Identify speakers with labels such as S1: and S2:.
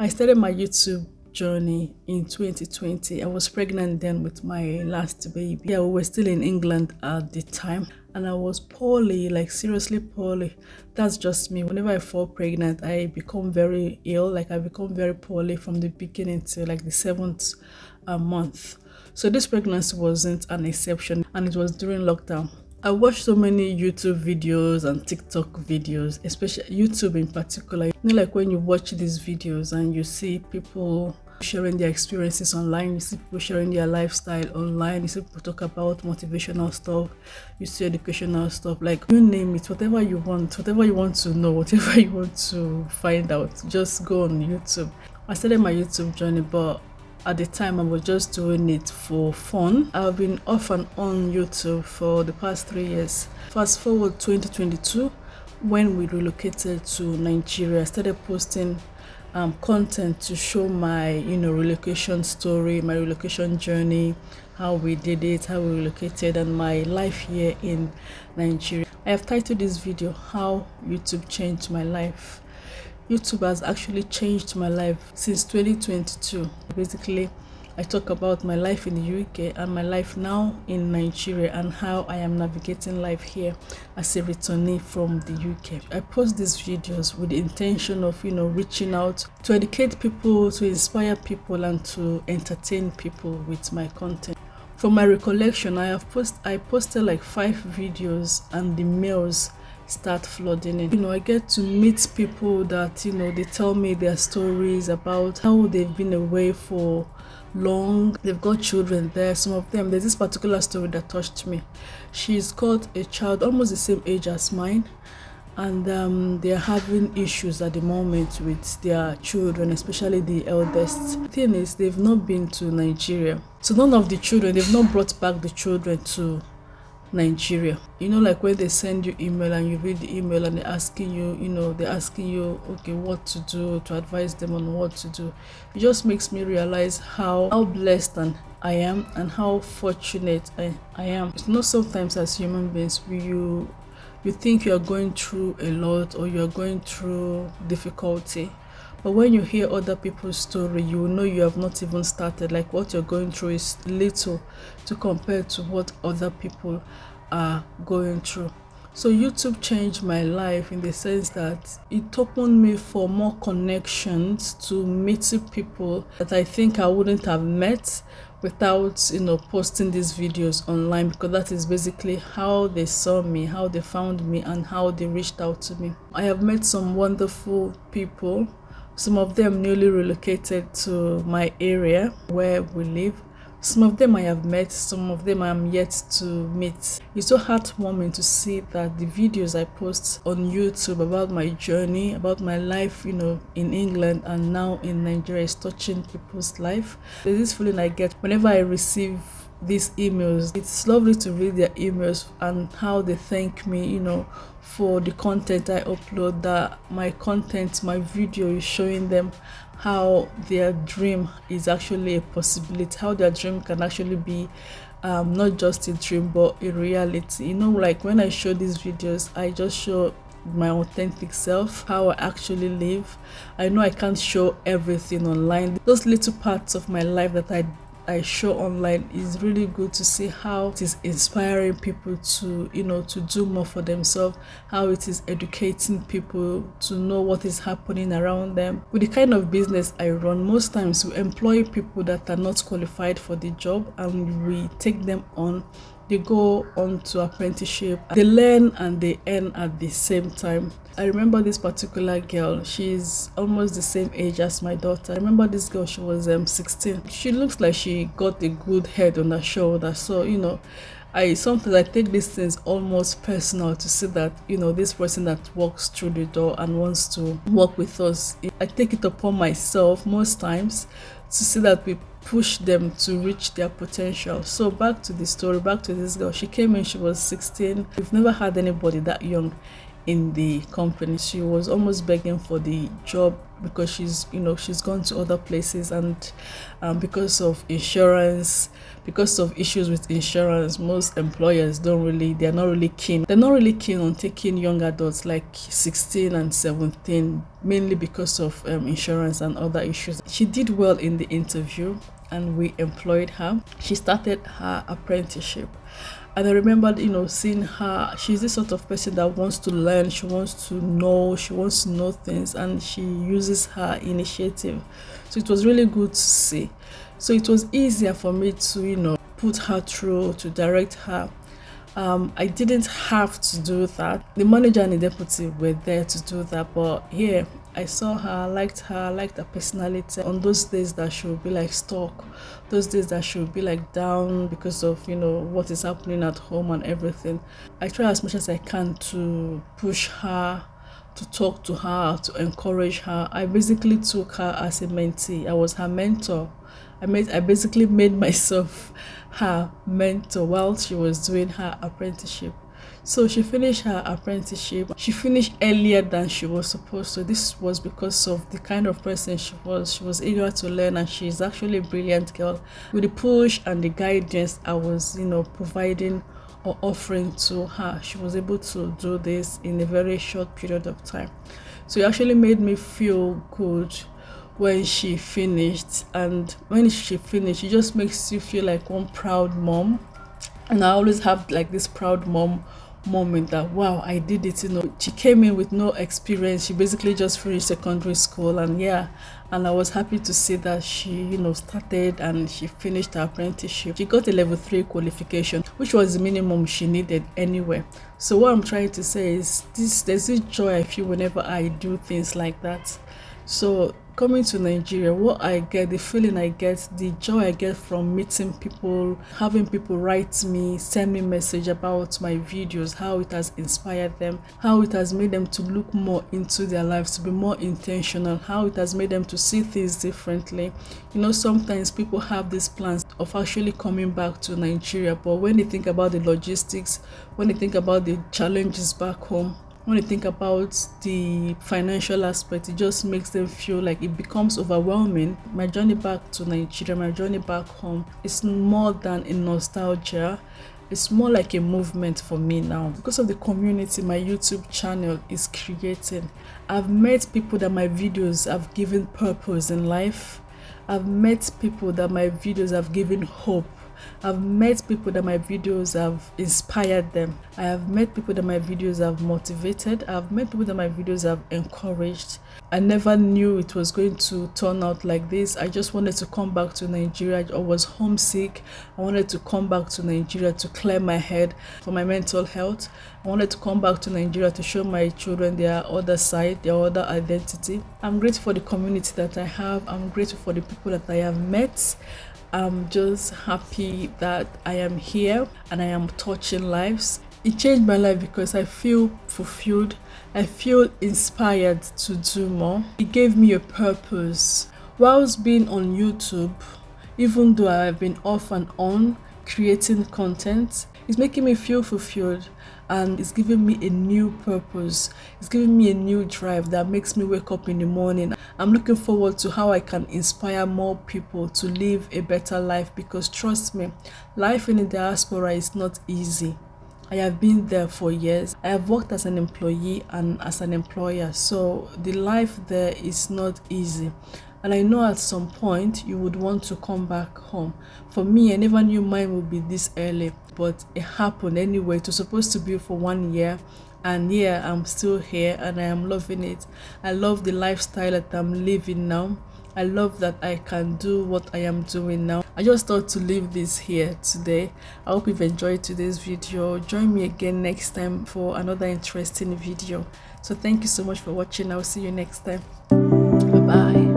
S1: I started my YouTube journey in 2020. I was pregnant then with my last baby. Yeah, we were still in England at the time, and I was poorly, like seriously poorly. That's just me. Whenever I fall pregnant, I become very ill. Like I become very poorly from the beginning to like the seventh month. So this pregnancy wasn't an exception, and it was during lockdown. I watched so many YouTube videos and TikTok videos, especially YouTube in particular. You know, like when you watch these videos and you see people sharing their experiences online, you see people sharing their lifestyle online, you see people talk about motivational stuff, you see educational stuff, like you name it, whatever you want to know, whatever you want to find out, just go on YouTube. I started my YouTube journey, but at the time I was just doing it for fun. I've been off and on YouTube for the past 3 years. Fast forward 2022, when we relocated to Nigeria, I started posting content to show my relocation story, my relocation journey, how we did it, how we relocated, and my life here in Nigeria. I have titled this video How YouTube Changed My Life. YouTube has actually changed my life since 2022. Basically, I talk about my life in the UK and my life now in Nigeria and how I am navigating life here as a returnee from the UK. I post these videos with the intention of, reaching out to educate people, to inspire people, and to entertain people with my content. From my recollection, I posted like 5 videos and the mails start flooding in. I get to meet people that they tell me their stories about how they've been away for long. They've got children there. Some of them, there's this particular story that touched me. She's got a child almost the same age as mine, and they're having issues at the moment with their children, especially the eldest. The thing is, they've not been to Nigeria, so none of the children, they've not brought back the children to Nigeria. Like when they send you email and you read the email and they're asking you, okay, what to do, to advise them on what to do. It just makes me realize how blessed I am and how fortunate I am. Sometimes as human beings, you think you're going through a lot or you're going through difficulty, but when you hear other people's story, you will know you have not even started. Like what you're going through is little to compare to what other people are going through. So YouTube changed my life in the sense that it opened me for more connections, to meeting people that I think I wouldn't have met without posting these videos online, because that is basically how they saw me, how they found me, and how they reached out to me. I have met some wonderful people. Some of them newly relocated to my area where we live. Some of them I have met, some of them I am yet to meet. It's so heartwarming to see that the videos I post on YouTube about my journey, about my life, in England and now in Nigeria, is touching people's life. There's this feeling I get whenever I receive these emails. It's lovely to read their emails and how they thank me, for the content I upload, that my content, my video is showing them how their dream is actually a possibility, how their dream can actually be not just a dream but a reality. Like when I show these videos, I just show my authentic self, how I actually live. I know I can't show everything online. Those little parts of my life that I show online is really good to see how it is inspiring people to to do more for themselves, how it is educating people to know what is happening around them. With the kind of business I run, most times we employ people that are not qualified for the job and we take them on. They go on to apprenticeship, they learn and they earn at the same time. I remember this particular girl, she's almost the same age as my daughter. I remember this girl, she was 16. She looks like she got a good head on her shoulder. So sometimes I take these things almost personal to see that this person that walks through the door and wants to work with us, I take it upon myself most times to see that we push them to reach their potential. So back to the story, back to this girl. She came in, she was 16. We've never had anybody that young in the company. She was almost begging for the job because she's gone to other places, and because of insurance, because of issues with insurance, most employers they're not really keen on taking young adults like 16 and 17, mainly because of insurance and other issues. She did well in the interview and we employed her. She started her apprenticeship. And I remember, seeing her. She's this sort of person that wants to learn, she wants to know things, and she uses her initiative. So it was really good to see. So it was easier for me to, put her through, to direct her. I didn't have to do that. The manager and the deputy were there to do that, but here I saw her, liked her personality. On those days that she would be like stuck, those days that she would be like down because of what is happening at home and everything, I try as much as I can to push her, to talk to her, to encourage her. I basically took her as a mentee. I was her mentor. I basically made myself her mentor while she was doing her apprenticeship. So she finished her apprenticeship. She finished earlier than she was supposed to. This was because of the kind of person she was. She was eager to learn, and she's actually a brilliant girl. With the push and the guidance I was, providing or offering to her, she was able to do this in a very short period of time. So it actually made me feel good when she finished. And when she finished, it just makes you feel like one proud mom. And I always have like this proud mom moment that, wow, I did it. She came in with no experience. She basically just finished secondary school, and I was happy to see that she started and she finished her apprenticeship. She got a level 3 qualification, which was the minimum she needed anyway. So what I'm trying to say is there's this joy I feel whenever I do things like that. So coming to Nigeria, what I get, the feeling I get, the joy I get from meeting people, having people write me, send me message about my videos, how it has inspired them, how it has made them to look more into their lives, to be more intentional, how it has made them to see things differently. Sometimes people have these plans of actually coming back to Nigeria, but when they think about the logistics, when they think about the challenges back home, when you think about the financial aspect, it just makes them feel like it becomes overwhelming. My journey back to Nigeria, my journey back home, is more than a nostalgia. It's more like a movement for me now. Because of the community my YouTube channel is creating, I've met people that my videos have given purpose in life. I've met people that my videos have given hope. I've met people that my videos have inspired them. I have met people that my videos have motivated. I've met people that my videos have encouraged. I never knew it was going to turn out like this. I just wanted to come back to Nigeria. I was homesick. I wanted to come back to Nigeria to clear my head for my mental health. I wanted to come back to Nigeria to show my children their other side, their other identity. I'm grateful for the community that I have. I'm grateful for the people that I have met. I'm just happy that I am here and I am touching lives. It changed my life because I feel fulfilled. I feel inspired to do more. It gave me a purpose. Whilst being on YouTube, even though I have been off and on creating content, it's making me feel fulfilled, and it's giving me a new purpose. It's giving me a new drive that makes me wake up in the morning. I'm looking forward to how I can inspire more people to live a better life, because trust me, life in the diaspora is not easy. I have been there for years. I have worked as an employee and as an employer, so the life there is not easy. And I know at some point you would want to come back home. For me, I never knew mine would be this early, but it happened anyway. It was supposed to be for 1 year, and yeah, I'm still here and I am loving it. I love the lifestyle that I'm living now. I love that I can do what I am doing now. I just thought to leave this here today. I hope you've enjoyed today's video. Join me again next time for another interesting video. So thank you so much for watching. I'll see you next time. Bye bye.